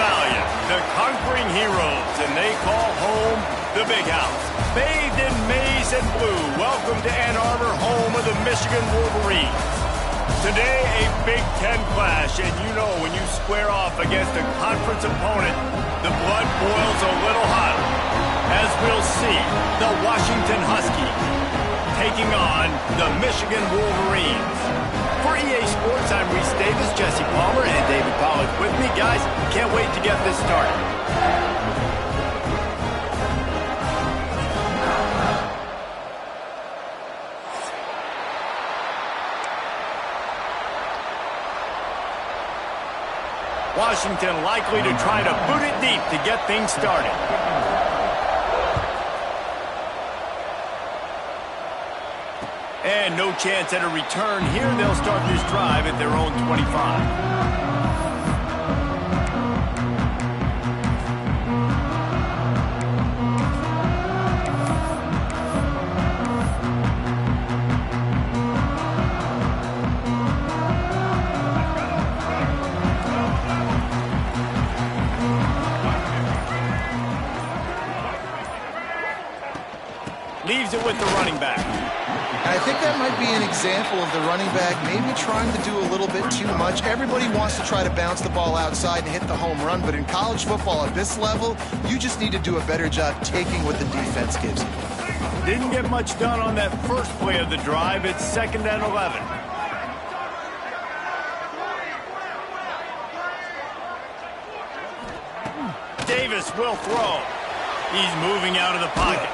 Valiant, the conquering heroes, and they call home the Big House. Bathed in maize and blue, welcome to Ann Arbor, home of the Michigan Wolverines. Today, a Big Ten clash, and you know when you square off against a conference opponent, the blood boils a little hotter. As we'll see, the Washington Huskies taking on the Michigan Wolverines. For EA Sports, I'm Reese Davis, Jesse Palmer, and David Pollack with me. Guys, can't wait to get this started. Washington likely to try to boot it deep to get things started. And no chance at a return here. They'll start this drive at their own 25. Leaves it with the running back. I think that might be an example of the running back maybe trying to do a little bit too much. Everybody wants to try to bounce the ball outside and hit the home run, but in college football at this level, you just need to do a better job taking what the defense gives you. Didn't get much done on that first play of the drive. It's 2nd and 11. Davis will throw. He's moving out of the pocket.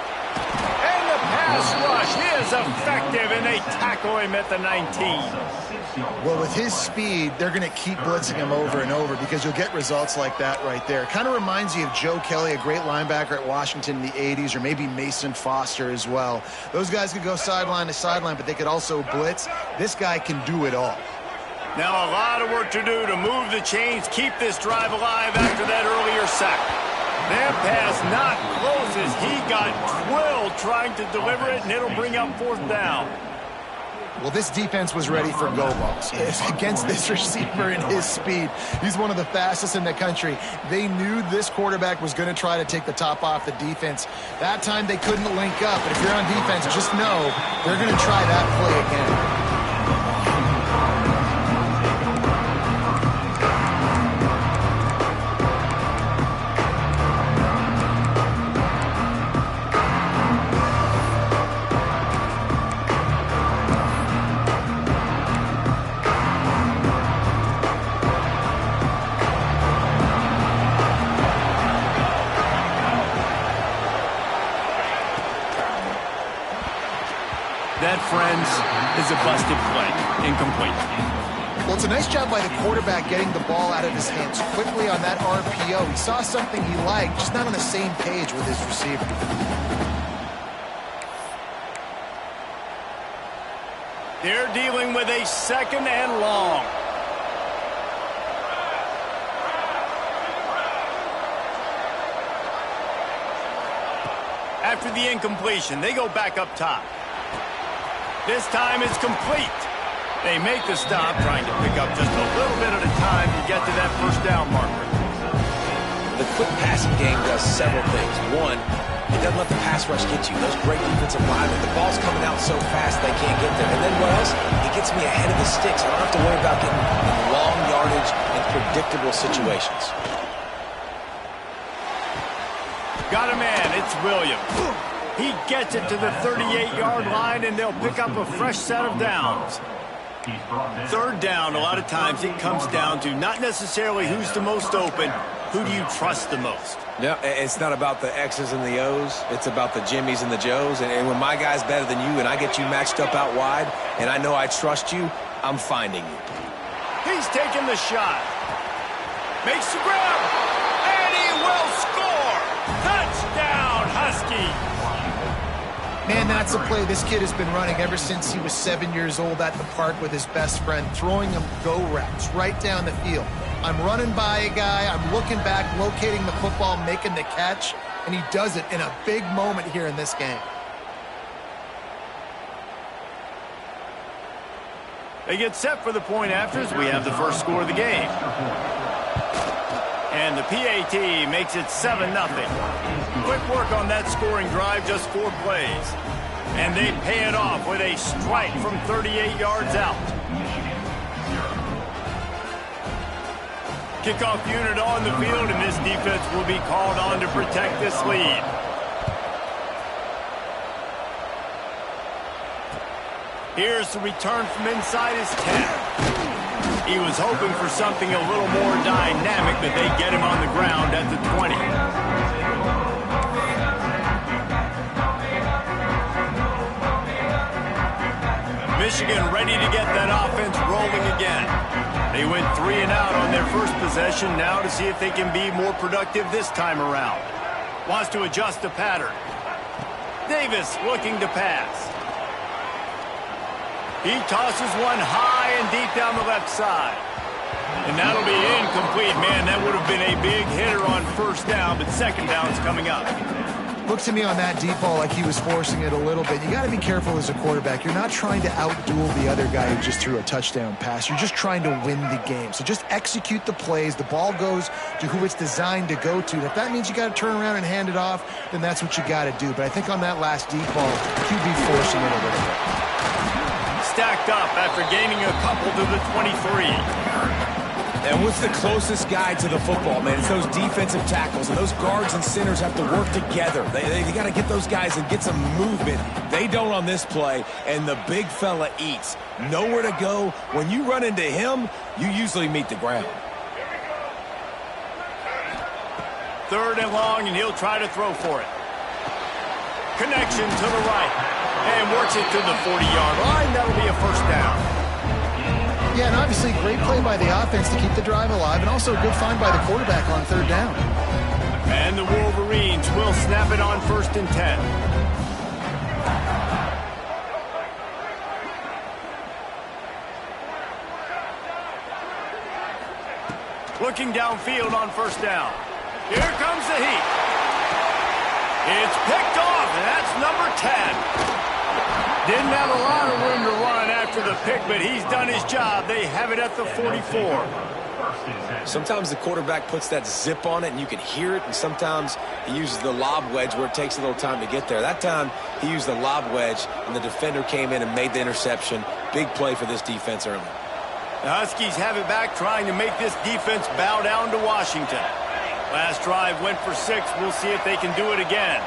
Pass rush is effective, and they tackle him at the 19. Well, with his speed, they're going to keep blitzing him over and over because you'll get results like that right there. Kind of reminds you of Joe Kelly, a great linebacker at Washington in the 80s, or maybe Mason Foster as well. Those guys could go sideline to sideline, but they could also blitz. This guy can do it all. Now a lot of work to do to move the chains, keep this drive alive after that earlier sack. That pass not close as he got drilled trying to deliver it, and it'll bring up 4th down. Well, this defense was ready for go balls. Against this receiver and his speed, he's one of the fastest in the country. They knew this quarterback was going to try to take the top off the defense. That time they couldn't link up, but if you're on defense, just know they're going to try that play again. That, friends, is a busted play. Incomplete. Well, it's a nice job by the quarterback getting the ball out of his hands quickly on that RPO. He saw something he liked, just not on the same page with his receiver. They're dealing with a 2nd and long. After the incompletion, they go back up top. This time it's complete. They make the stop, trying to pick up just a little bit at a time to get to that 1st down marker. The quick passing game does several things. One, it doesn't let the pass rush get you. Those great defensive linemen, the ball's coming out so fast they can't get there. And then what else? It gets me ahead of the sticks. I don't have to worry about getting in long yardage and predictable situations. Got a man. It's Williams. He gets it to the 38-yard line, and they'll pick up a fresh set of downs. 3rd down, a lot of times it comes down to not necessarily who's the most open, who do you trust the most? No, it's not about the X's and the O's. It's about the Jimmys and the Joes. And when my guy's better than you and I get you matched up out wide and I know I trust you, I'm finding you. He's taking the shot. Makes the grab. And he will score. Touchdown, Huskies. Man, that's a play this kid has been running ever since he was 7 years old at the park with his best friend, throwing him go routes right down the field. I'm running by a guy, I'm looking back, locating the football, making the catch, and he does it in a big moment here in this game. They get set for the point afters. We have the first score of the game. And the PAT makes it 7-0. Quick work on that scoring drive, just 4 plays. And they pay it off with a strike from 38 yards out. Kickoff unit on the field, and this defense will be called on to protect this lead. Here's the return from inside his 10. He was hoping for something a little more dynamic, but they get him on the ground at the 20. Michigan ready to get that offense rolling again. They went 3 and out on their first possession, now to see if they can be more productive this time around. Wants to adjust the pattern. Davis looking to pass. He tosses one high and deep down the left side. And that'll be incomplete. Man, that would have been a big hitter on first down, but second down's coming up. Looks to me on that deep ball like he was forcing it a little bit. You got to be careful as a quarterback. You're not trying to outduel the other guy who just threw a touchdown pass. You're just trying to win the game. So just execute the plays. The ball goes to who it's designed to go to. If that means you got to turn around and hand it off, then that's what you got to do. But I think on that last deep ball, QB forcing it a little bit. Stacked up after gaining a couple to the 23. And what's the closest guy to the football, man? It's those defensive tackles, and those guards and centers have to work together. They got to get those guys and get some movement. They don't on this play, and the big fella eats. Nowhere to go. When you run into him, you usually meet the ground. 3rd and long, and he'll try to throw for it. Connection to the right. And works it to the 40-yard line. That'll be a first down. Yeah, and obviously great play by the offense to keep the drive alive, and also a good find by the quarterback on 3rd down. And the Wolverines will snap it on 1st and 10. Looking downfield on 1st down. Here comes the heat. It's picked off, and that's number 10. Didn't have a lot of room to run after the pick, but he's done his job. They have it at the 44. Sometimes the quarterback puts that zip on it, and you can hear it, and sometimes he uses the lob wedge where it takes a little time to get there. That time, he used the lob wedge, and the defender came in and made the interception. Big play for this defense early. The Huskies have it back, trying to make this defense bow down to Washington. Last drive went for 6. We'll see if they can do it again.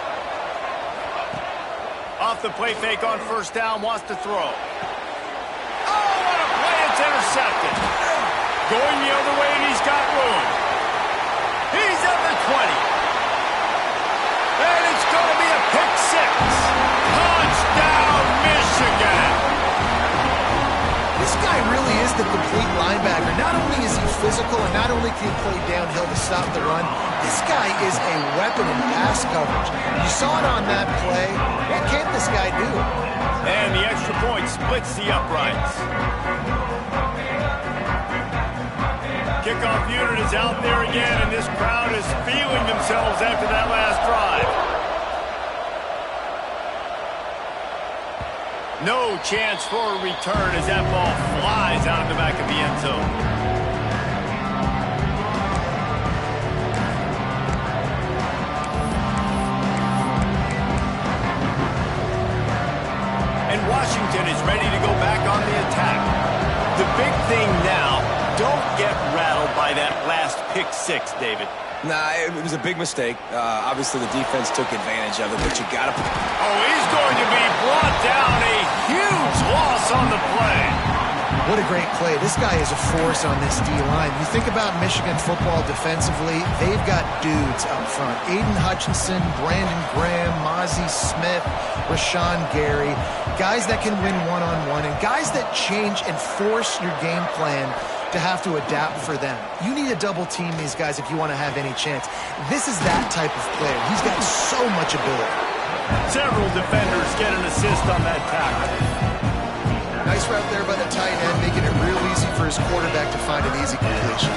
Off the play fake on 1st down, wants to throw. Oh, what a play, it's intercepted. Going the other way, and he's got room. He's at the 20. And it's going to be a pick 6. Touchdown, Michigan. This guy really is the complete linebacker. Not only is he physical, and not only can he play downhill to stop the run, this guy is a weapon in pass coverage. You saw it on that play. What can't this guy do? And the extra point splits the uprights. Kickoff unit is out there again, and this crowd is feeling themselves after that last drive. No chance for a return as that ball flies out of the back of the end zone. Washington is ready to go back on the attack. The big thing now, don't get rattled by that last pick 6, David. Nah, it was a big mistake. Obviously, the defense took advantage of it, but you got to... Oh, he's going to be brought down. A huge loss on the play. What a great play. This guy is a force on this D-line. You think about Michigan football defensively, they've got dudes up front. Aiden Hutchinson, Brandon Graham, Mozzie Smith, Rashawn Gary. Guys that can win one-on-one, and guys that change and force your game plan to have to adapt for them. You need to double team these guys if you want to have any chance. This is that type of player. He's got so much ability. Several defenders get an assist on that tackle. Nice route there by the tight end, making it real easy for his quarterback to find an easy completion.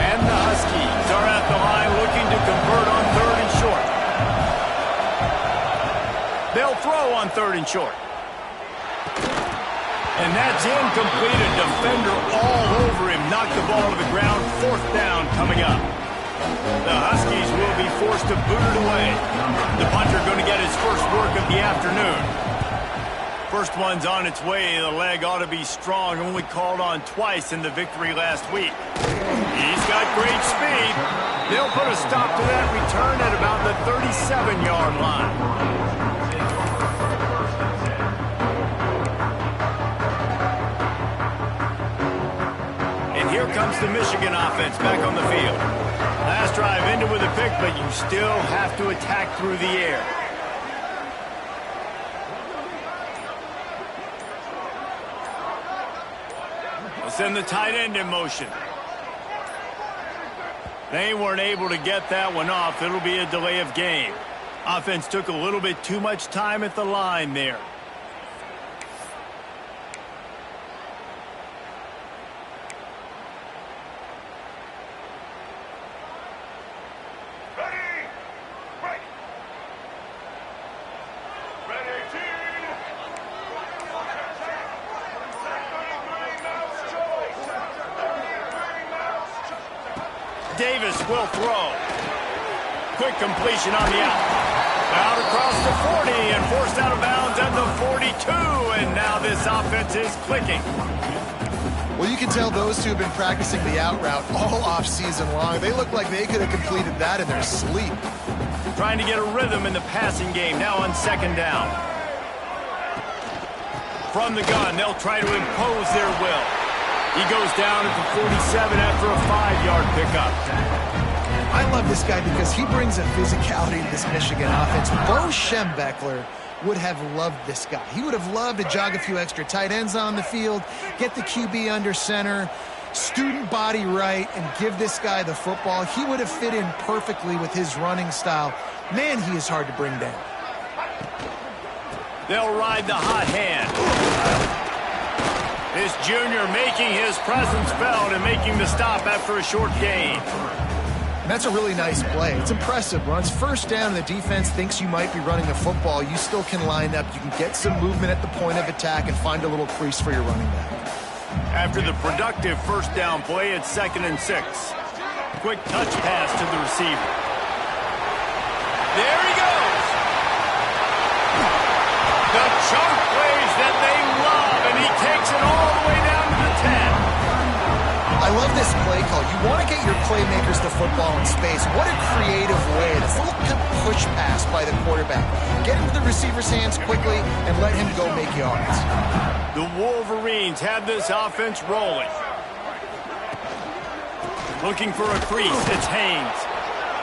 And the Huskies are at the line looking to convert on 3rd and short. They'll throw on 3rd and short. And that's incomplete. A defender all over him. knock the ball to the ground. 4th down coming up. The Huskies will be forced to boot it away. The punter going to get his first work of the afternoon. First one's on its way. The leg ought to be strong. Only called on twice in the victory last week. He's got great speed. They'll put a stop to that return at about the 37-yard line. And here comes the Michigan offense back on the field. Last drive ended with a pick, but you still have to attack through the air. Send the tight end in motion. They weren't able to get that one off. It'll be a delay of game. Offense took a little bit too much time at the line there. Davis will throw. Quick completion on the out. Out across the 40 and forced out of bounds at the 42. And now this offense is clicking. Well, you can tell those two have been practicing the out route all off-season long. They look like they could have completed that in their sleep. Trying to get a rhythm in the passing game now on 2nd down. From the gun, they'll try to impose their will. He goes down at the 47 after a 5-yard pickup. I love this guy because he brings a physicality to this Michigan offense. Bo Schembechler would have loved this guy. He would have loved to jog a few extra tight ends on the field, get the QB under center, student body right, and give this guy the football. He would have fit in perfectly with his running style. Man, he is hard to bring down. They'll ride the hot hand. This junior making his presence felt and making the stop after a short gain. And that's a really nice play. It's impressive. When it's 1st down and the defense thinks you might be running a football, you still can line up. You can get some movement at the point of attack and find a little crease for your running back. After the productive 1st down play, it's 2nd and 6. Quick touch pass to the receiver. There he goes. The chunk plays that they love, and he takes it all the way down to the 10. I love this play call. You want to get your playmakers the football in space. What a creative way. This little push pass by the quarterback. Get into the receiver's hands quickly and let him go make yards. The Wolverines have this offense rolling. Looking for a crease. It's Haynes.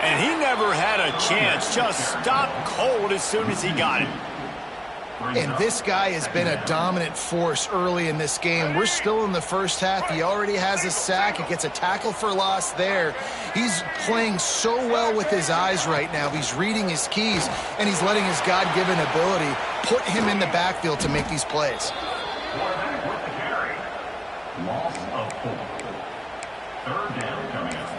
And he never had a chance. Just stopped cold as soon as he got it. And this guy has been a dominant force early in this game. We're still in the 1st half. He already has a sack. He gets a tackle for loss there. He's playing so well with his eyes right now. He's reading his keys, and he's letting his God-given ability put him in the backfield to make these plays. Loss of 4. 3rd down coming up.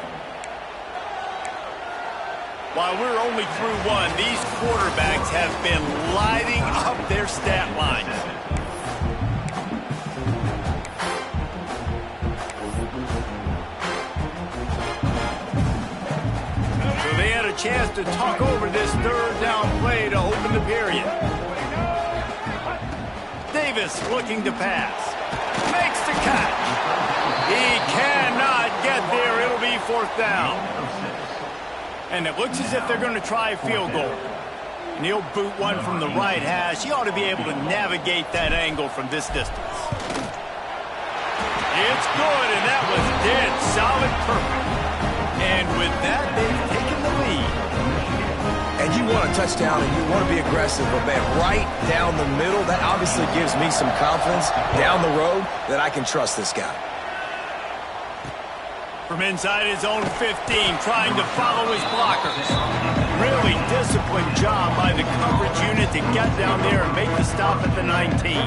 While we're only through one, these quarterbacks have been lighting up their stat lines. So they had a chance to talk over this 3rd down play to open the period. Davis looking to pass. Makes the catch. He cannot get there. It'll be 4th down. And it looks as if they're going to try a field goal. And he'll boot one from the right hash. He ought to be able to navigate that angle from this distance. It's good, and that was dead solid perfect. And with that, they've taken the lead. And you want a touchdown, and you want to be aggressive, but man, right down the middle, that obviously gives me some confidence down the road that I can trust this guy. From inside his own 15, trying to follow his blockers. Really disciplined job by the coverage unit to get down there and make the stop at the 19.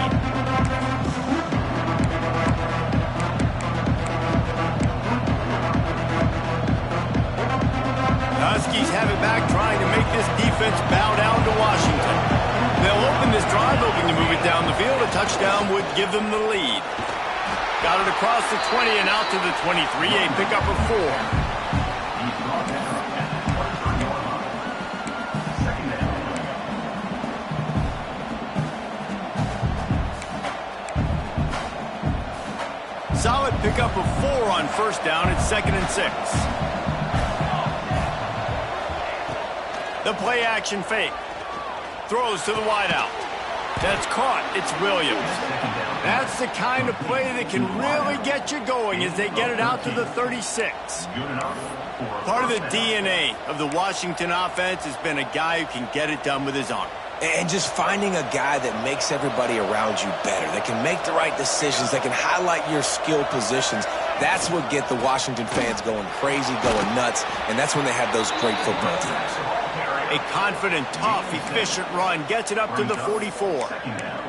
The Huskies have it back, trying to make this defense bow down to Washington. They'll open this drive, hoping to move it down the field. A touchdown would give them the lead. Got it across the 20 and out to the 23, a pickup of 4. He's brought down at the 23-yard line. Second down. Solid pickup of 4 on first down. It's 2nd and 6. The play action fake. Throws to the wideout. That's caught. It's Williams. That's the kind of play that can really get you going as they get it out to the 36. Good enough for a Part of the first down. DNA of the Washington offense has been a guy who can get it done with his arm. And just finding a guy that makes everybody around you better, that can make the right decisions, that can highlight your skill positions. That's what get the Washington fans going crazy, going nuts, and that's when they have those great football teams. A confident, tough, efficient run gets it up to the 44. Second down.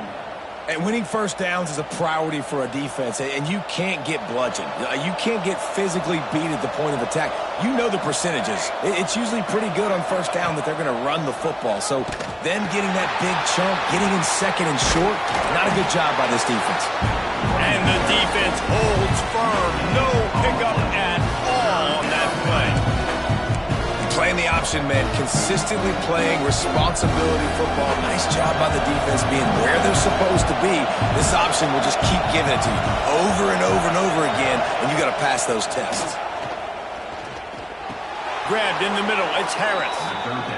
And winning first downs is a priority for a defense, and you can't get bludgeoned. You can't get physically beat at the point of attack. You know the percentages. It's usually pretty good on first down that they're going to run the football. So them getting that big chunk, getting in second and short, not a good job by this defense. And the defense holds firm. No pickup at all on that play. Playing the option, man, consistently playing responsibility football. Nice job by the defense being where they're supposed to be. This option will just keep giving it to you over and over and over again, and you got to pass those tests. Grabbed in the middle. It's Harris.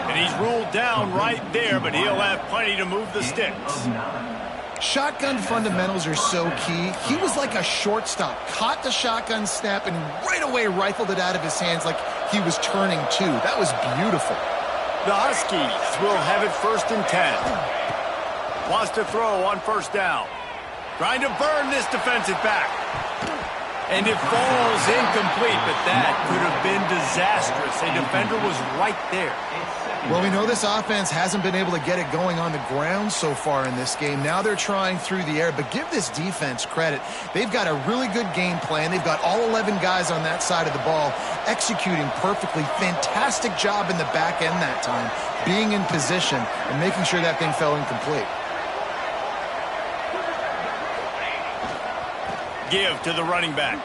And he's ruled down right there, but he'll have plenty to move the sticks. Shotgun fundamentals are so key. He was like a shortstop, caught the shotgun snap, and right away rifled it out of his hands like he was turning two. That was beautiful. The Huskies will have it 1st and 10. Wants to throw on first down. Trying to burn this defensive back. And it falls incomplete, but that could have been disastrous. A defender was right there. Well, we know this offense hasn't been able to get it going on the ground so far in this game. Now they're trying through the air, but give this defense credit. They've got a really good game plan. They've got all 11 guys on that side of the ball executing perfectly. Fantastic job in the back end that time, being in position and making sure that thing fell incomplete. Give to the running back.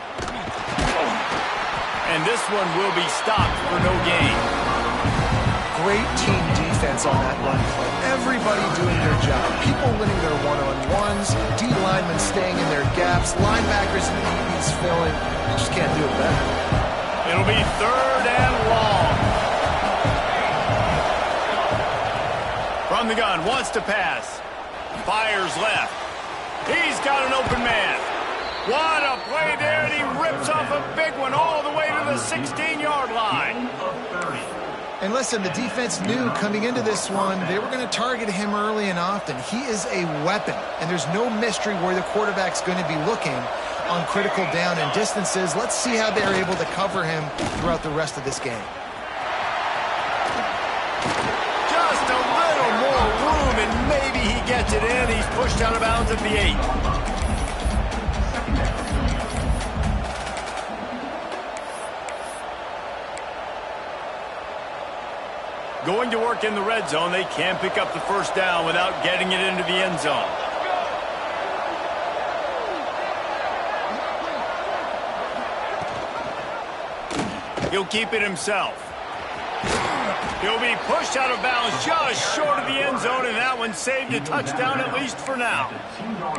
And this one will be stopped for no gain. Great team defense on that run play. Everybody doing their job. People winning their one-on-ones, D linemen staying in their gaps, linebackers and DBs filling. You just can't do it better. It'll be 3rd and long. From the gun, wants to pass. Fires left. He's got an open man. What a play there, and he rips off a big one all the way to the 16-yard line. And listen, the defense knew coming into this one, they were going to target him early and often. He is a weapon, and there's no mystery where the quarterback's going to be looking on critical down and distances. Let's see how they're able to cover him throughout the rest of this game. Just a little more room, and maybe he gets it in. He's pushed out of bounds at the 8. Going to work in the red zone. They can't pick up the first down without getting it into the end zone. He'll keep it himself. He'll be pushed out of bounds just short of the end zone, and that one saved a touchdown at least for now.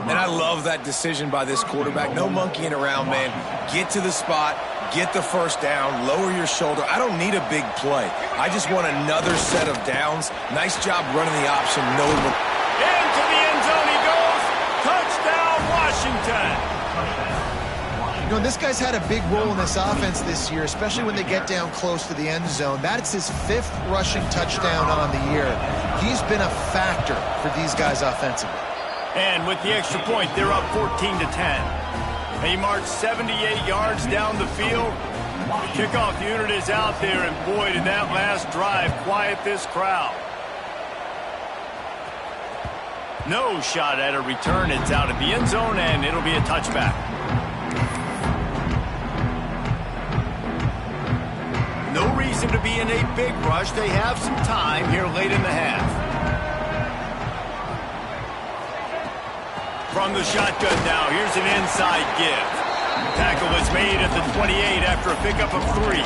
And I love that decision by this quarterback. No monkeying around, man. Get to the spot, get the first down, lower your shoulder. I don't need a big play. I just want another set of downs. Nice job running the option. Into the end zone he goes. Touchdown, Washington. You know, this guy's had a big role in this offense this year, especially when they get down close to the end zone. That's his 5th rushing touchdown on the year. He's been a factor for these guys offensively. And with the extra point, they're up 14-10. They march 78 yards down the field. The kickoff unit is out there, and boy, did that last drive quiet this crowd. No shot at a return. It's out of the end zone, and it'll be a touchback. No reason to be in a big rush. They have some time here late in the half. From the shotgun now, here's an inside give. Tackle is made at the 28 after a pickup of 3.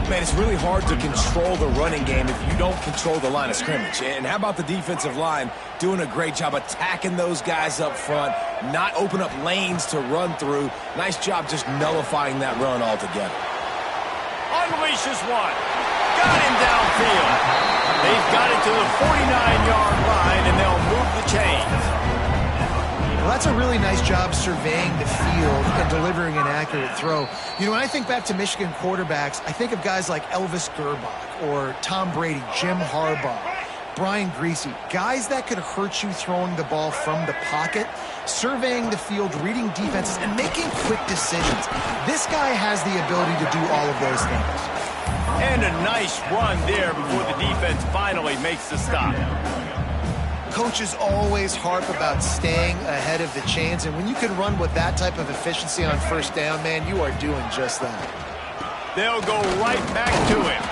Man, it's really hard to control the running game if you don't control the line of scrimmage. And how about the defensive line doing a great job attacking those guys up front, not open up lanes to run through. Nice job just nullifying that run altogether. Unleashes one. Got him downfield. They've got it to the 49-yard line, and they'll move the chains. Well, that's a really nice job surveying the field and delivering an accurate throw. You know, when I think back to Michigan quarterbacks, I think of guys like Elvis Gerbach or Tom Brady, Jim Harbaugh, Brian Griese, guys that could hurt you throwing the ball from the pocket, surveying the field, reading defenses, and making quick decisions. This guy has the ability to do all of those things. And a nice run there before the defense finally makes the stop. Coaches always harp about staying ahead of the chains, and when you can run with that type of efficiency on first down, man, you are doing just that. They'll go right back to him.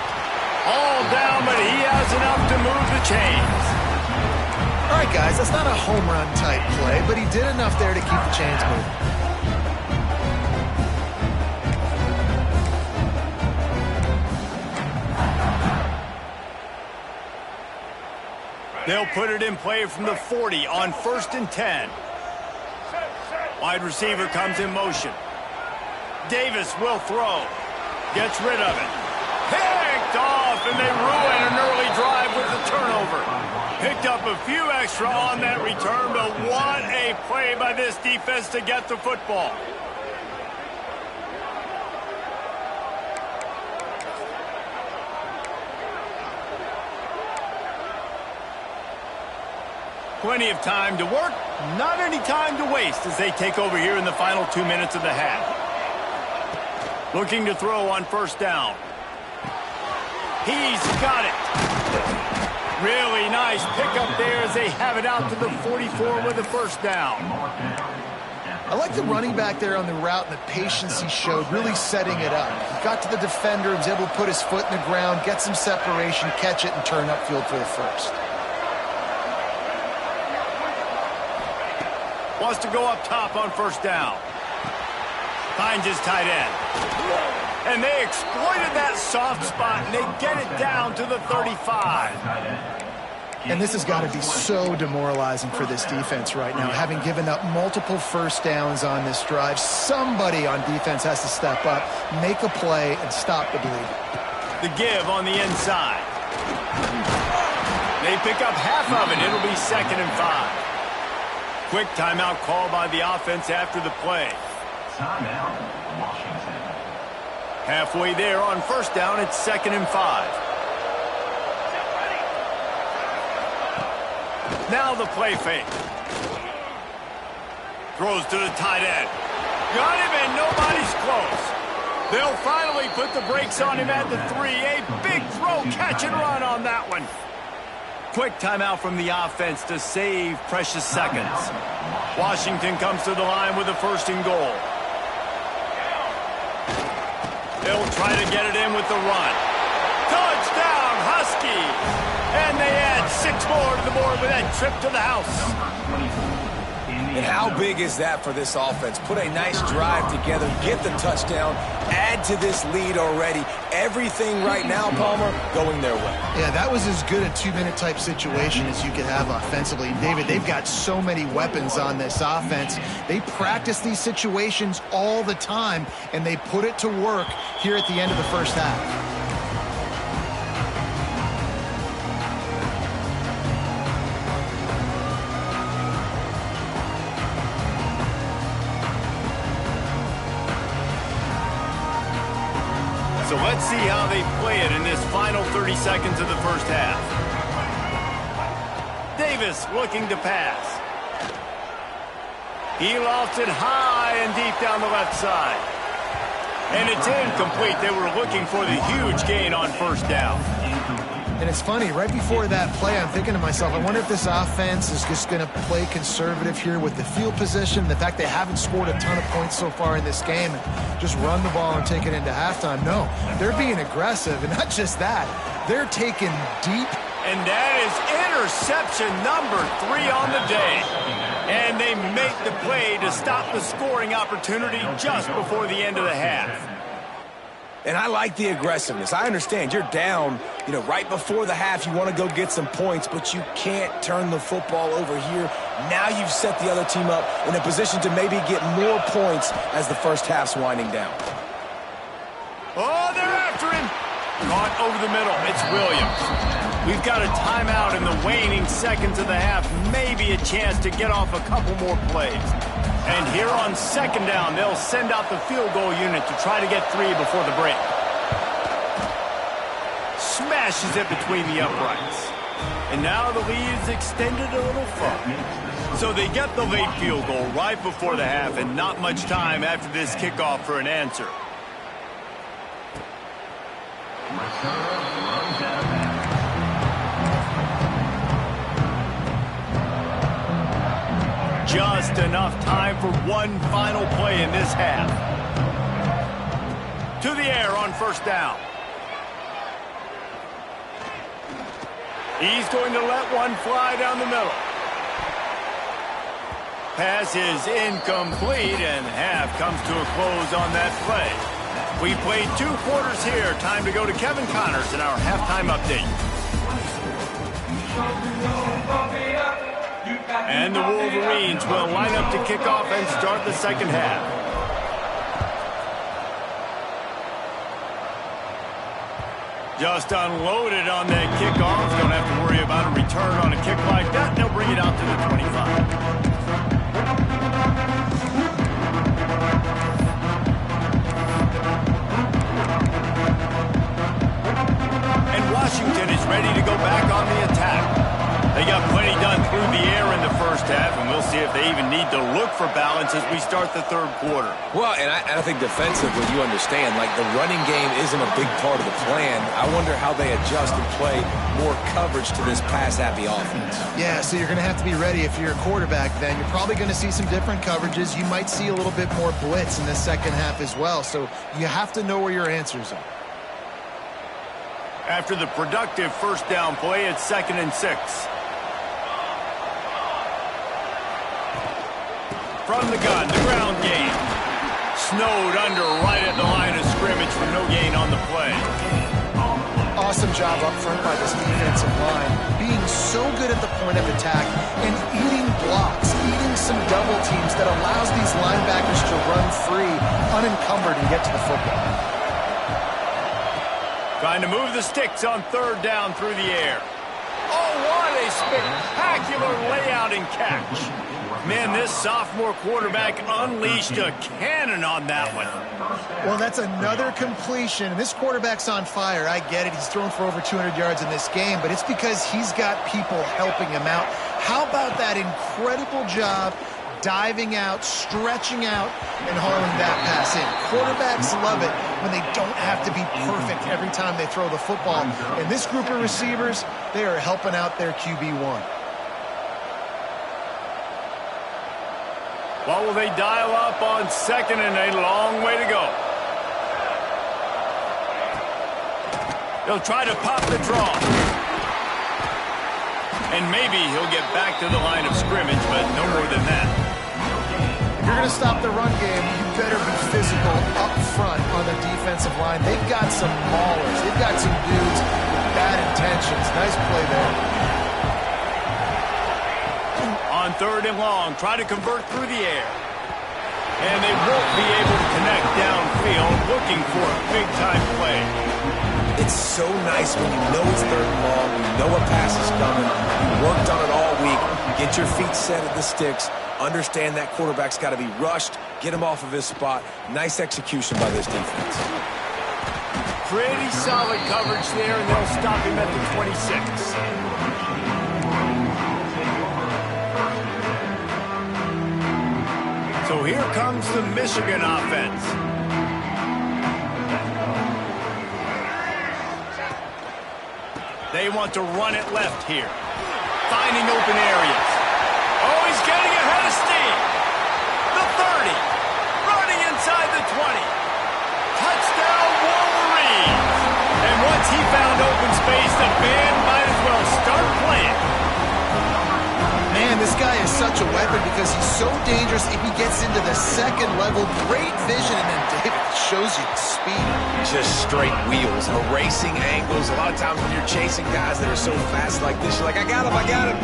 All down, but he has enough to move the chains. All right, guys, that's not a home run type play, but he did enough there to keep the chains moving. They'll put it in play from the 40 on 1st and 10. Wide receiver comes in motion. Davis will throw. Gets rid of it. Picked off, and they ruin an early drive with the turnover. Picked up a few extra on that return, but what a play by this defense to get the football. Plenty of time to work, not any time to waste as they take over here in the final 2 minutes of the half. Looking to throw on 1st down. He's got it. Really nice pickup there as they have it out to the 44 with a 1st down. I like the running back there on the route and the patience he showed, really setting it up. He got to the defender, was able to put his foot in the ground, get some separation, catch it, and turn upfield for the 1st. Wants to go up top on 1st down. Finds his tight end. And they exploited that soft spot, and they get it down to the 35. And this has got to be so demoralizing for this defense right now, having given up multiple 1st downs on this drive. Somebody on defense has to step up, make a play, and stop the bleed. The give on the inside. They pick up half of it. It'll be 2nd and 5. Quick timeout call by the offense after the play. Timeout, Washington. Halfway there on 1st down, it's 2nd and 5. Now the play fake. Throws to the tight end. Got him, and nobody's close. They'll finally put the brakes on him at the 3. A big throw, catch and run on that one. Quick timeout from the offense to save precious seconds. Washington comes to the line with a 1st and goal. They'll try to get it in with the run. Touchdown, Huskies! And they add 6 more to the board with that trip to the house. And how big is that for this offense? Put a nice drive together, get the touchdown, add to this lead already. Everything right now, Palmer, going their way. Yeah, that was as good a 2-minute type situation as you could have offensively. David, they've got so many weapons on this offense. They practice these situations all the time, and they put it to work here at the end of the 1st half. So let's see how they play it in this final 30 seconds of the 1st half. Davis looking to pass. He lofts it high and deep down the left side. And it's incomplete. They were looking for the huge gain on 1st down. And it's funny, right before that play, I'm thinking to myself, I wonder if this offense is just going to play conservative here with the field position, the fact they haven't scored a ton of points so far in this game, and just run the ball and take it into halftime. No, they're being aggressive, and not just that. They're taking deep And that is interception number 3 on the day. And they make the play to stop the scoring opportunity just before the end of the half. And I like the aggressiveness. I understand you're down, right before the half. You want to go get some points, but you can't turn the football over here. Now you've set the other team up in a position to maybe get more points as the first half's winding down. Oh, they're after him. Caught over the middle. It's Williams. We've got a timeout in the waning seconds of the half. Maybe a chance to get off a couple more plays. And here on second down, they'll send out the field goal unit to try to get 3 before the break. Smashes it between the uprights. And now the lead's extended a little further. So they get the late field goal right before the half, and not much time after this kickoff for an answer. Just enough time for one final play in this half. To the air on first down. He's going to let one fly down the middle. Pass is incomplete, and half comes to a close on that play. We played 2 quarters here. Time to go to Kevin Connors in our halftime update. And the Wolverines will line up to kick off and start the second half. Just unloaded on that kickoff. Don't have to worry about a return on a kick like that. They'll bring it out to the 25. And Washington is ready to go back on the attack. They got plenty done through the air in the first half, and we'll see if they even need to look for balance as we start the third quarter. Well, and I think defensively, you understand, the running game isn't a big part of the plan. I wonder how they adjust and play more coverage to this pass-happy offense. Yeah, so you're going to have to be ready if you're a quarterback then. You're probably going to see some different coverages. You might see a little bit more blitz in the second half as well, so you have to know where your answers are. After the productive first down play, it's 2nd and 6. From the gun, the ground game. Snowed under right at the line of scrimmage for no gain on the play. Awesome job up front by this defensive line. Being so good at the point of attack and eating blocks, eating some double teams that allows these linebackers to run free, unencumbered, and get to the football. Trying to move the sticks on third down through the air. Oh, what a spectacular layout and catch. Man, this sophomore quarterback unleashed a cannon on that one. Well, that's another completion. This quarterback's on fire. I get it. He's thrown for over 200 yards in this game, but it's because he's got people helping him out. How about that incredible job diving out, stretching out, and hauling that pass in? Quarterbacks love it when they don't have to be perfect every time they throw the football. And this group of receivers, they are helping out their QB1. What will they dial up on second and a long way to go? They'll try to pop the draw. And maybe he'll get back to the line of scrimmage, but no more than that. If you're going to stop the run game, you better be physical up front on the defensive line. They've got some maulers. They've got some dudes with bad intentions. Nice play there. On third and long, try to convert through the air. And they won't be able to connect downfield, looking for a big-time play. It's so nice when you know it's third and long, when you know a pass is coming, you worked on it all week, get your feet set at the sticks, understand that quarterback's got to be rushed, get him off of his spot. Nice execution by this defense. Pretty solid coverage there, and they'll stop him at the 26. So here comes the Michigan offense. They want to run it left here. Finding open areas. Oh, he's getting ahead of steam. The 30. Running inside the 20. Touchdown Wolverines. And once he found open space, the band might as well stop. is such a weapon because he's so dangerous if he gets into the second level. Great vision, and then David shows you the speed. Just straight wheels, erasing angles. A lot of times when you're chasing guys that are so fast like this, you're like, I got him, I got him.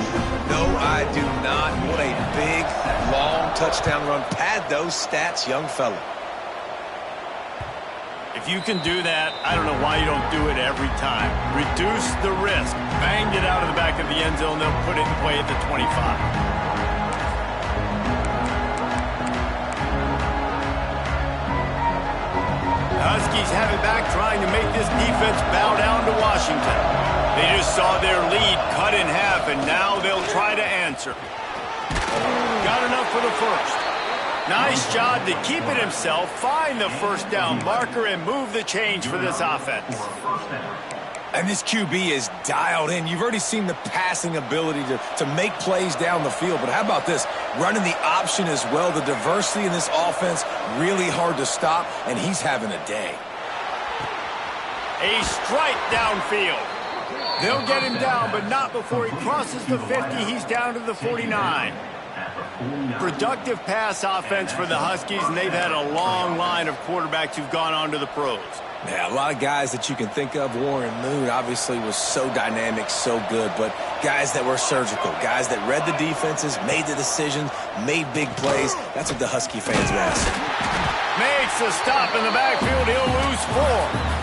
No, I do not. What a big, long touchdown run. Pad those stats, young fella. If you can do that, I don't know why you don't do it every time. Reduce the risk. Banged it out of the back of the end zone. They'll put it in play at the 25. The Huskies have it back, trying to make this defense bow down to Washington. They just saw their lead cut in half, and now they'll try to answer. Got enough for the first. Nice job to keep it himself, find the first down marker, and move the change for this offense. And this QB is dialed in. You've already seen the passing ability to make plays down the field. But how about this? Running the option as well. The diversity in this offense, really hard to stop, and he's having a day. A strike downfield. They'll get him down, but not before he crosses the 50. He's down to the 49. Productive pass offense for the Huskies, and they've had a long line of quarterbacks who've gone on to the pros. Yeah, a lot of guys that you can think of. Warren Moon obviously was so dynamic, so good, but guys that were surgical, guys that read the defenses, made the decisions, made big plays. That's what the Husky fans want. Makes a stop in the backfield. He'll lose 4.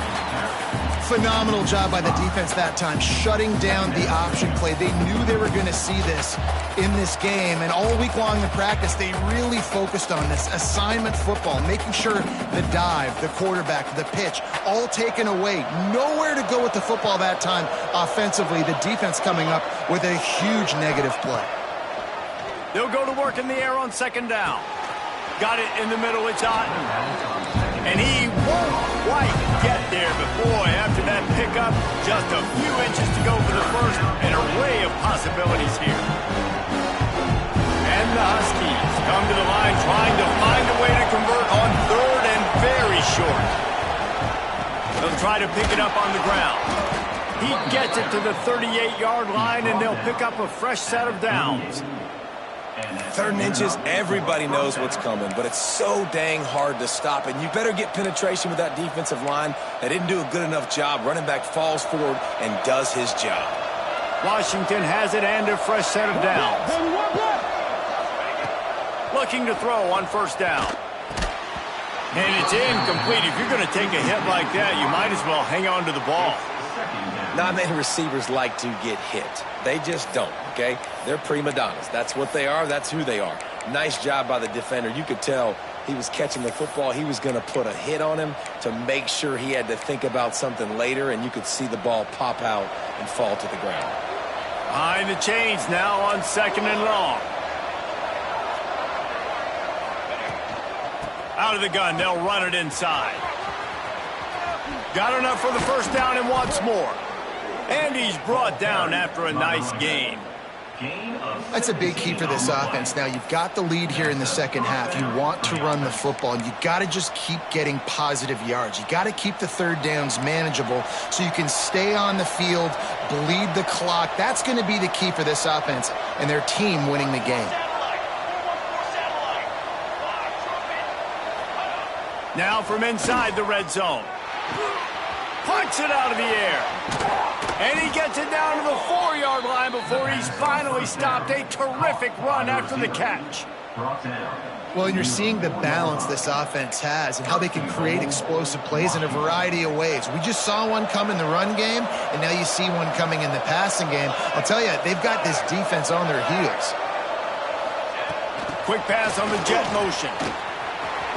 Phenomenal job by the defense that time, shutting down the option play. They knew they were going to see this in this game, and all week long in practice, they really focused on this assignment football, making sure the dive, the quarterback, the pitch, all taken away. Nowhere to go with the football that time offensively. The defense coming up with a huge negative play. They'll go to work in the air on second down. Got it in the middle. It's Otten. And he won't quite get there, but boy, after that pickup, just a few inches to go for the first, an array of possibilities here. And the Huskies come to the line trying to find a way to convert on third and very short. They'll try to pick it up on the ground. He gets it to the 38-yard line, and they'll pick up a fresh set of downs. Third and inches, everybody knows what's coming, but it's so dang hard to stop, and you better get penetration with that defensive line. They didn't do a good enough job. Running back falls forward and does his job. Washington has it and a fresh set of downs. Looking to throw on first down. And it's incomplete. If you're going to take a hit like that, you might as well hang on to the ball. Not many receivers like to get hit. They just don't, okay? They're prima donnas. That's what they are. That's who they are. Nice job by the defender. You could tell he was catching the football. He was going to put a hit on him to make sure he had to think about something later, and you could see the ball pop out and fall to the ground. Behind the chains now on second and long. Out of the gun, they'll run it inside. Got enough for the first down and wants more. And he's brought down after a nice gain. That's a big key for this offense. Now, you've got the lead here in the second half. You want to run the football, and you got to just keep getting positive yards. You got to keep the third downs manageable so you can stay on the field, bleed the clock. That's going to be the key for this offense and their team winning the game. Now from inside the red zone. Punts it out of the air. And he gets it down to the 4-yard line before he's finally stopped. A terrific run after the catch. Well, and you're seeing the balance this offense has and how they can create explosive plays in a variety of ways. We just saw one come in the run game, and now you see one coming in the passing game. I'll tell you, they've got this defense on their heels. Quick pass on the jet motion.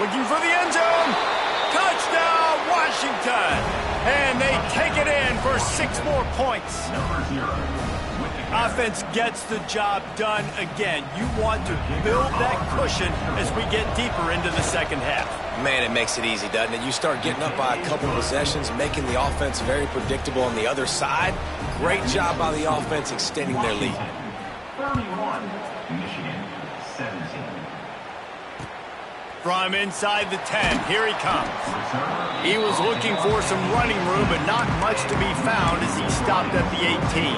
Looking for the end zone. Touchdown, Washington. And they take it in for 6 more points. Offense gets the job done again. You want to build that cushion as we get deeper into the second half. Man, it makes it easy, doesn't it? You start getting up by a couple possessions, making the offense very predictable on the other side. Great job by the offense extending their lead. 31, Michigan, 17. From inside the 10, here he comes. He was looking for some running room, but not much to be found as he stopped at the 18.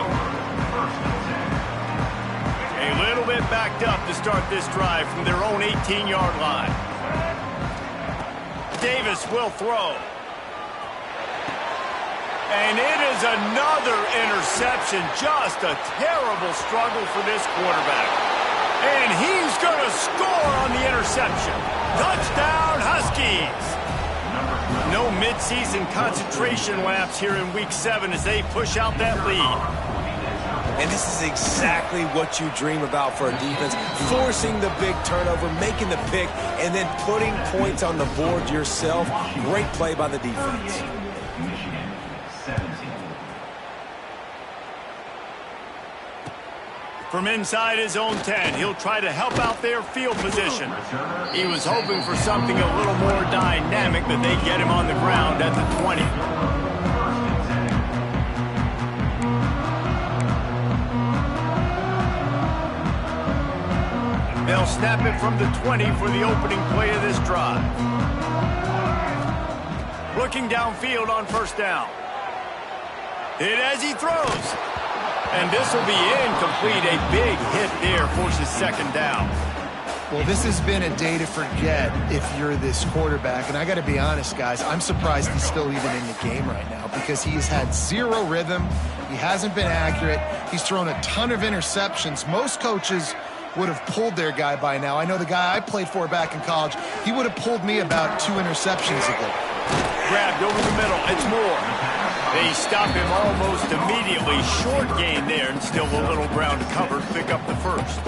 A little bit backed up to start this drive from their own 18-yard line. Davis will throw. And it is another interception. Just a terrible struggle for this quarterback. And he's going to score on the interception. Touchdown, Huskies. No midseason concentration lapse here in Week 7 as they push out that lead. And this is exactly what you dream about for a defense. Forcing the big turnover, making the pick, and then putting points on the board yourself. Great play by the defense. Michigan, 17. From inside his own 10, he'll try to help out their field position. He was hoping for something a little more dynamic, but they get him on the ground at the 20. They'll snap it from the 20 for the opening play of this drive. Looking downfield on first down. Hit as he throws. And this will be incomplete. A big hit there forces second down. Well, this has been a day to forget if you're this quarterback. And I got to be honest, guys, I'm surprised he's still even in the game right now because he has had zero rhythm. He hasn't been accurate. He's thrown a ton of interceptions. Most coaches would have pulled their guy by now. I know the guy I played for back in college, he would have pulled me about 2 interceptions ago. Grabbed over the middle. It's Moore. They stop him almost immediately. Short gain there and still a little ground to cover to pick up the first.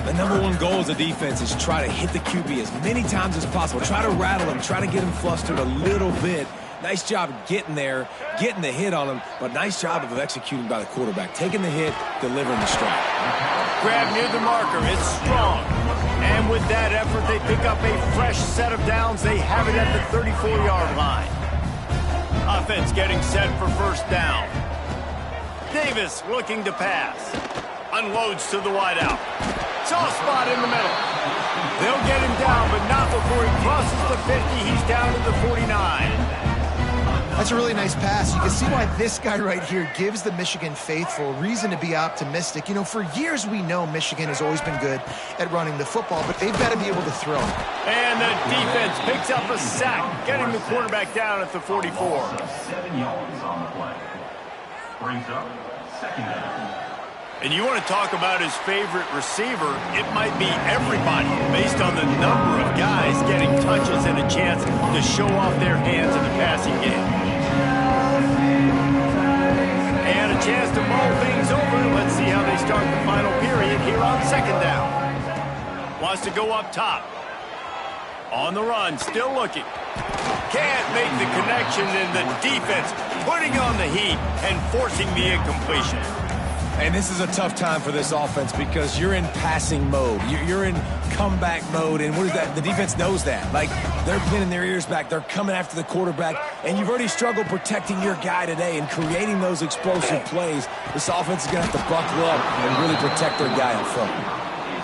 The number one goal as a defense is try to hit the QB as many times as possible. Try to rattle him. Try to get him flustered a little bit. Nice job getting there, getting the hit on him, but nice job of executing by the quarterback. Taking the hit, delivering the strike. Grab near the marker. It's strong. And with that effort, they pick up a fresh set of downs. They have it at the 34-yard line. Offense getting set for first down. Davis looking to pass. Unloads to the wideout. Soft spot in the middle. They'll get him down, but not before he crosses the 50. He's down to the 49. That's a really nice pass. You can see why this guy right here gives the Michigan faithful reason to be optimistic. You know, for years we know Michigan has always been good at running the football, but they've got to be able to throw. And the defense picks up a sack, getting the quarterback down at the 44. 7 yards on the play. Brings up second down. And you want to talk about his favorite receiver, it might be everybody based on the number of guys getting touches and a chance to show off their hands in the passing game. And a chance to mull things over. Let's see how they start the final period here on second down. Wants to go up top. On the run, still looking. Can't make the connection, and the defense putting on the heat and forcing the incompletion. And this is a tough time for this offense because you're in passing mode. You're in comeback mode, and what is that? The defense knows that. Like, they're pinning their ears back. They're coming after the quarterback, and you've already struggled protecting your guy today and creating those explosive plays. This offense is going to have to buckle up and really protect their guy up front.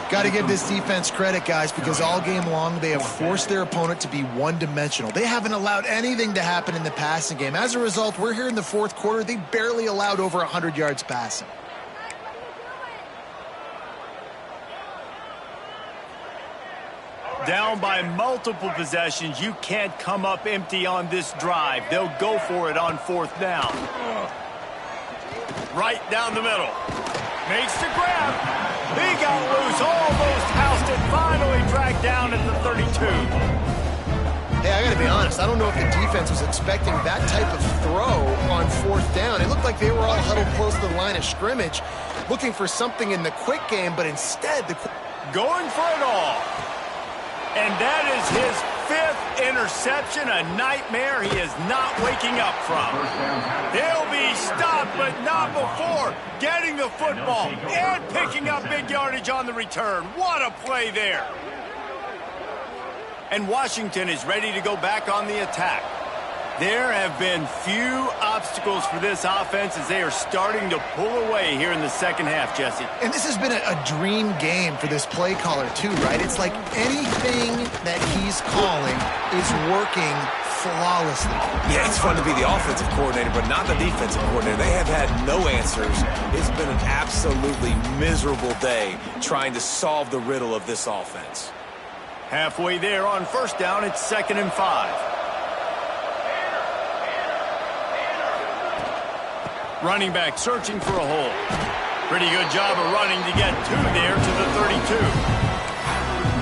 Got to give this defense credit, guys, because all game long they have forced their opponent to be one-dimensional. They haven't allowed anything to happen in the passing game. As a result, we're here in the fourth quarter. They barely allowed over 100 yards passing. Down by multiple possessions, you can't come up empty on this drive. They'll go for it on fourth down. Right down the middle. Makes the grab. He got loose, almost housed it, finally dragged down at the 32. Hey, I got to be honest. I don't know if the defense was expecting that type of throw on fourth down. It looked like they were all huddled close to the line of scrimmage, looking for something in the quick game, but instead, going for it all. And that is his 5th interception, a nightmare he is not waking up from. He'll be stopped, but not before getting the football and picking up big yardage on the return. What a play there. And Washington is ready to go back on the attack. There have been few obstacles for this offense as they are starting to pull away here in the second half, Jesse. And this has been a dream game for this play caller too, right? It's like anything that he's calling is working flawlessly. Yeah, it's fun to be the offensive coordinator, but not the defensive coordinator. They have had no answers. It's been an absolutely miserable day trying to solve the riddle of this offense. Halfway there on first down, it's 2nd and 5. Running back searching for a hole. Pretty good job of running to get 2 there to the 32.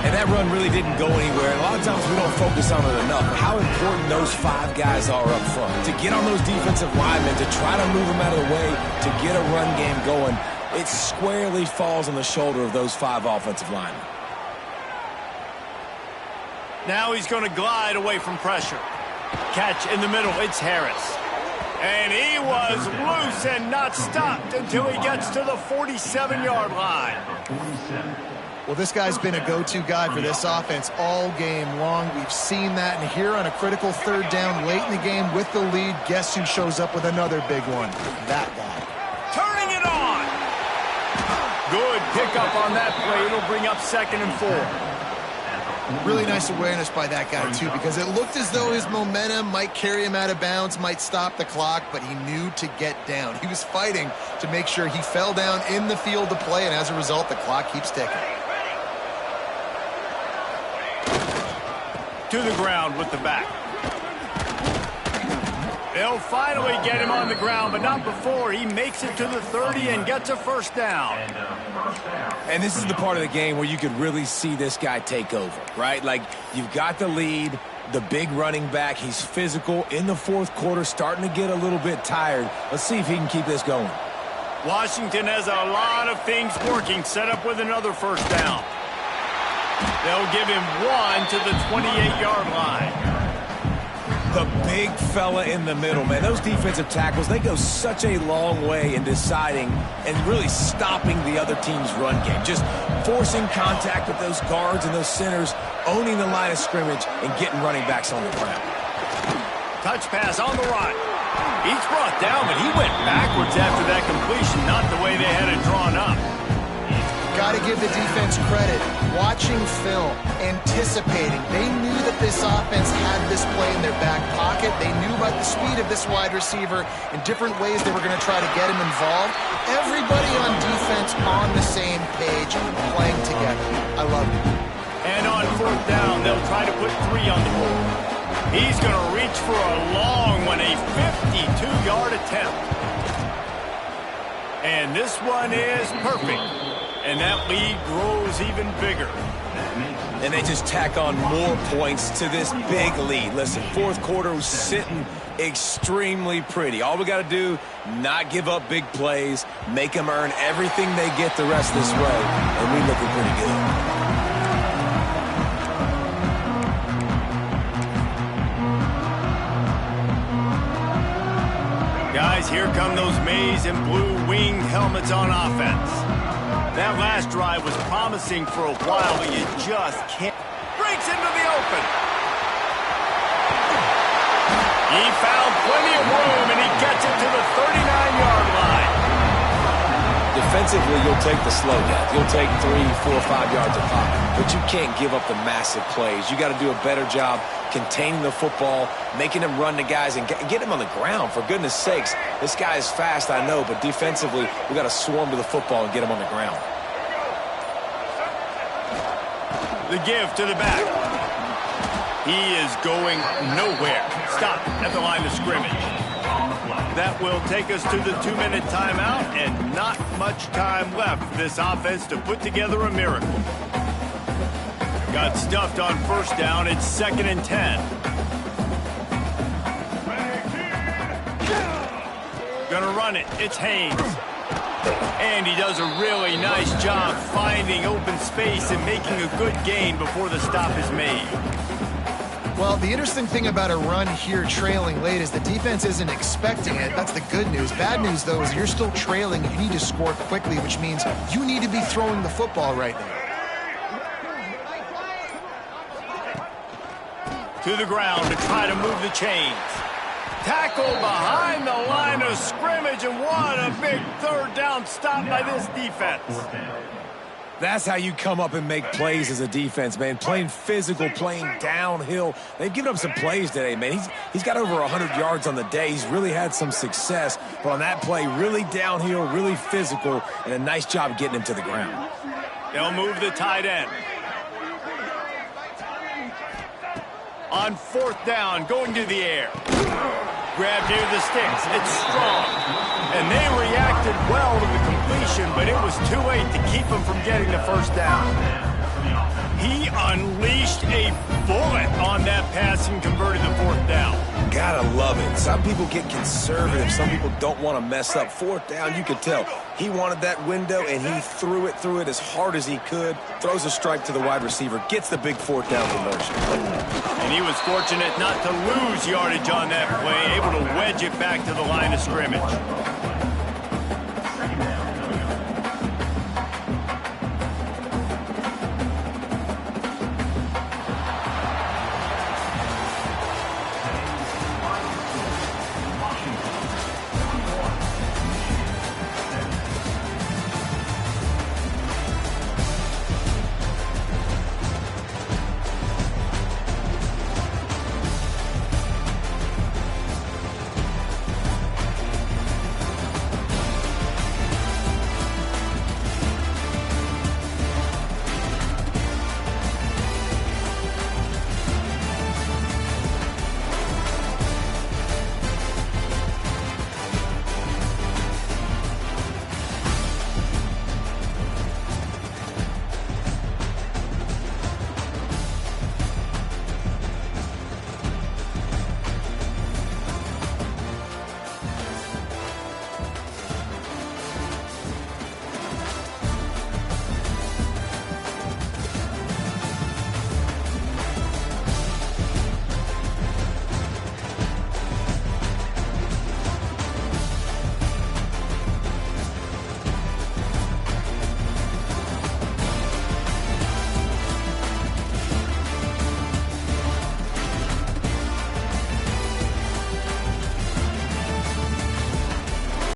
And that run really didn't go anywhere. And a lot of times we don't focus on it enough. But how important those 5 guys are up front. To get on those defensive linemen, to try to move them out of the way, to get a run game going, it squarely falls on the shoulder of those 5 offensive linemen. Now he's going to glide away from pressure. Catch in the middle, it's Harris. And he was loose and not stopped until he gets to the 47-yard line. Well, this guy's been a go-to guy for this offense all game long. We've seen that. And here on a critical 3rd down late in the game with the lead, guess who shows up with another big one? That guy. Turning it on. Good pickup on that play. It'll bring up 2nd and 4. Really nice awareness by that guy, too, because it looked as though his momentum might carry him out of bounds, might stop the clock, but he knew to get down. He was fighting to make sure he fell down in the field to play, and as a result, the clock keeps ticking. To the ground with the back. They'll finally get him on the ground, but not before he makes it to the 30 and gets a first down. And this is the part of the game where you could really see this guy take over, right? Like, you've got the lead, the big running back. He's physical in the 4th quarter, starting to get a little bit tired. Let's see if he can keep this going. Washington has a lot of things working, set up with another first down. They'll give him 1 to the 28-yard line. The big fella in the middle, man. Those defensive tackles, they go such a long way in deciding and really stopping the other team's run game. Just forcing contact with those guards and those centers, owning the line of scrimmage, and getting running backs on the ground. Touch pass on the run. He's brought down, but he went backwards after that completion, not the way they had it drawn up. Got to give the defense credit. Watching film, anticipating. They knew that this offense had this play in their back pocket. They knew about the speed of this wide receiver and different ways they were going to try to get him involved. Everybody on defense on the same page, playing together. I love it. And on 4th down, they'll try to put 3 on the board. He's going to reach for a long one, a 52-yard attempt. And this one is perfect. And that lead grows even bigger. And they just tack on more points to this big lead. Listen, 4th quarter was sitting extremely pretty. All we got to do, not give up big plays, make them earn everything they get the rest of this way, and we looking pretty good. Guys, here come those maize and blue winged helmets on offense. That last drive was promising for a while, but you just can't. Breaks into the open. He found plenty of room, and he gets it to the 39-yard line. Defensively, you'll take the slow down. You'll take 3, 4, 5 yards of pop, but you can't give up the massive plays. You got to do a better job containing the football, making him run to guys, and get him on the ground. For goodness sakes, this guy is fast, I know, but defensively, we got to swarm to the football and get him on the ground. The give to the back. He is going nowhere. Stop at the line of scrimmage. That will take us to the 2-minute timeout, and not much time left for this offense to put together a miracle. Got stuffed on first down. It's 2nd and 10. Gonna run it. It's Haynes. And he does a really nice job finding open space and making a good gain before the stop is made. Well, the interesting thing about a run here trailing late is the defense isn't expecting it. That's the good news. Bad news, though, is you're still trailing. You need to score quickly, which means you need to be throwing the football right now. To the ground to try to move the chains. Tackle behind the line of scrimmage, and what a big third down stop by this defense. That's how you come up and make plays as a defense, man. Playing physical, playing downhill. They've given up some plays today, man. He's got over 100 yards on the day. He's really had some success. But on that play, really downhill, really physical, and a nice job getting him to the ground. They'll move the tight end. On fourth down, going to the air. Grab near the sticks. It's strong. And they reacted well to the completion, but it was too late to keep him from getting the first down. He unleashed a bullet on that pass and converted the fourth down. Gotta love it. Some people get conservative. Some people don't want to mess up. Fourth down, you could tell. He wanted that window, and he threw it as hard as he could. Throws a strike to the wide receiver. Gets the big fourth down conversion. And he was fortunate not to lose yardage on that play, able to wedge it back to the line of scrimmage.